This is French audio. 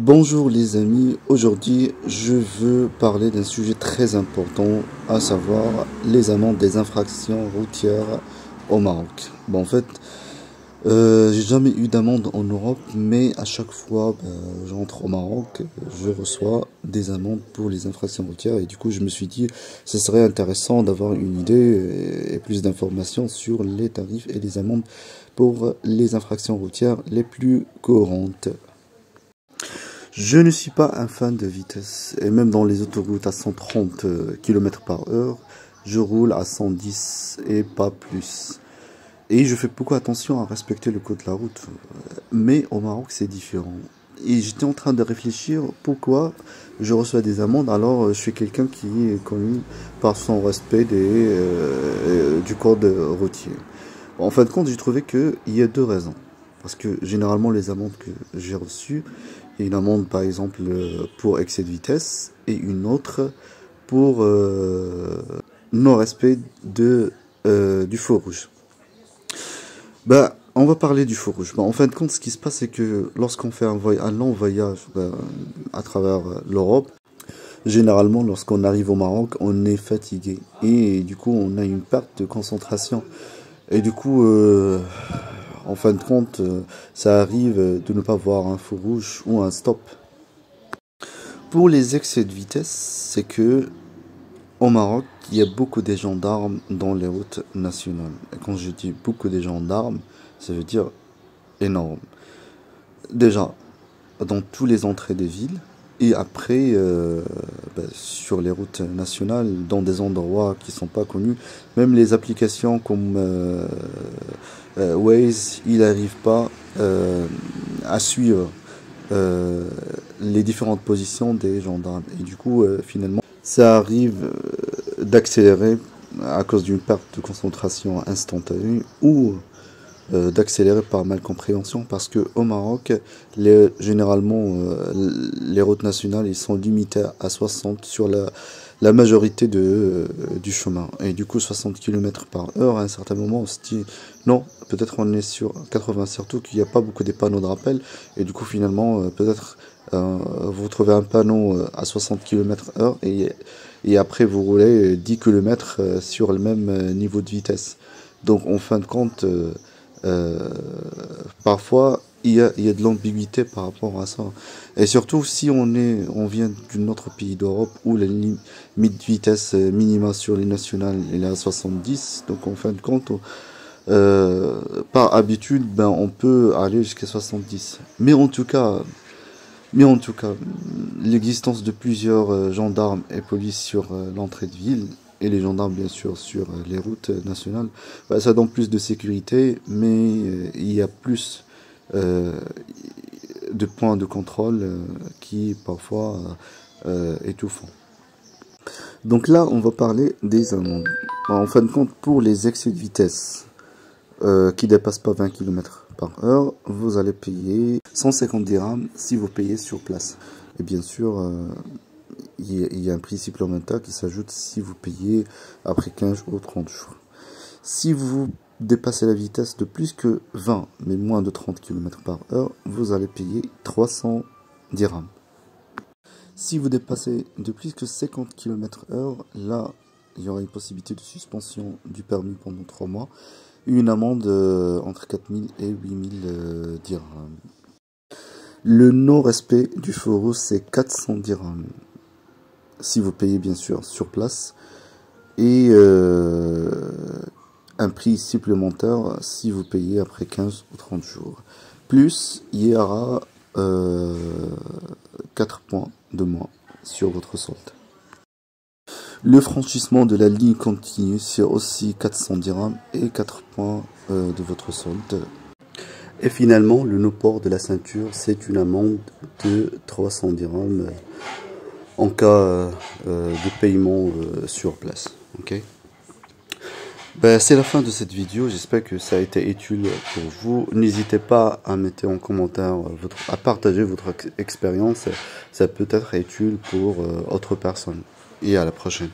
Bonjour les amis, aujourd'hui je veux parler d'un sujet très important, à savoir les amendes des infractions routières au Maroc. En fait, j'ai jamais eu d'amende en Europe, mais à chaque fois j'entre au Maroc, je reçois des amendes pour les infractions routières et du coup je me suis dit ce serait intéressant d'avoir une idée et plus d'informations sur les tarifs et les amendes pour les infractions routières les plus courantes. Je ne suis pas un fan de vitesse, et même dans les autoroutes à 130 km par heure, je roule à 110 et pas plus. Et je fais beaucoup attention à respecter le code de la route. Mais au Maroc, c'est différent. Et j'étais en train de réfléchir pourquoi je reçois des amendes alors je suis quelqu'un qui est connu par son respect du code routier. En fin de compte, j'ai trouvé qu'il y a deux raisons. Parce que généralement, les amendes que j'ai reçues, il y a une amende par exemple pour excès de vitesse et une autre pour non-respect du feu rouge. On va parler du feu rouge. En fin de compte, ce qui se passe, c'est que lorsqu'on fait un long voyage à travers l'Europe, généralement, lorsqu'on arrive au Maroc, on est fatigué et du coup, on a une perte de concentration. Et du coup, en fin de compte, ça arrive de ne pas voir un feu rouge ou un stop. Pour les excès de vitesse, c'est que au Maroc, il y a beaucoup de gendarmes dans les routes nationales. Et quand je dis beaucoup de gendarmes, ça veut dire énorme. Déjà, dans toutes les entrées des villes, et après, sur les routes nationales, dans des endroits qui sont pas connus, même les applications comme Waze, il n'arrive pas à suivre les différentes positions des gendarmes. Et du coup, finalement, ça arrive d'accélérer à cause d'une perte de concentration instantanée ou d'accélérer par malcompréhension parce que au Maroc, généralement, les routes nationales ils sont limitées à 60 sur la majorité du chemin. Et du coup, 60 km par heure, à un certain moment, on se dit non, peut-être on est sur 80, surtout qu'il n'y a pas beaucoup de panneaux de rappel. Et du coup, finalement, peut-être vous trouvez un panneau à 60 km heure et après vous roulez 10 km sur le même niveau de vitesse. Donc, en fin de compte, parfois il y a de l'ambiguïté par rapport à ça. Et surtout si on vient d'un autre pays d'Europe où la limite de vitesse minimale sur les nationales est à 70, donc en fin de compte, par habitude, on peut aller jusqu'à 70. Mais en tout cas, l'existence de plusieurs gendarmes et polices sur l'entrée de ville, et les gendarmes bien sûr sur les routes nationales, ça donne plus de sécurité, mais il y a plus de points de contrôle qui parfois étouffant. Donc là, on va parler des amendes. En fin de compte, pour les excès de vitesse qui ne dépassent pas 20 km par heure, vous allez payer 150 dirhams si vous payez sur place. Et bien sûr, il y a un prix supplémentaire qui s'ajoute si vous payez après 15 ou 30 jours. Si vous dépassez la vitesse de plus que 20, mais moins de 30 km par heure, vous allez payer 300 dirhams. Si vous dépassez de plus que 50 km heure, là, il y aura une possibilité de suspension du permis pendant 3 mois. Une amende entre 4000 et 8000 dirhams. Le non-respect du feu rouge, c'est 400 dirhams. Si vous payez bien sûr sur place. Et un prix supplémentaire si vous payez après 15 ou 30 jours. Plus, il y aura 4 points de moins sur votre solde. Le franchissement de la ligne continue, c'est aussi 400 dirhams et 4 points de votre solde. Et finalement, le non-port de la ceinture, c'est une amende de 300 dirhams en cas de paiement sur place. Ok. C'est la fin de cette vidéo, j'espère que ça a été utile pour vous. N'hésitez pas à mettre en commentaire, à partager votre expérience, ça peut être utile pour autres personnes. Et à la prochaine.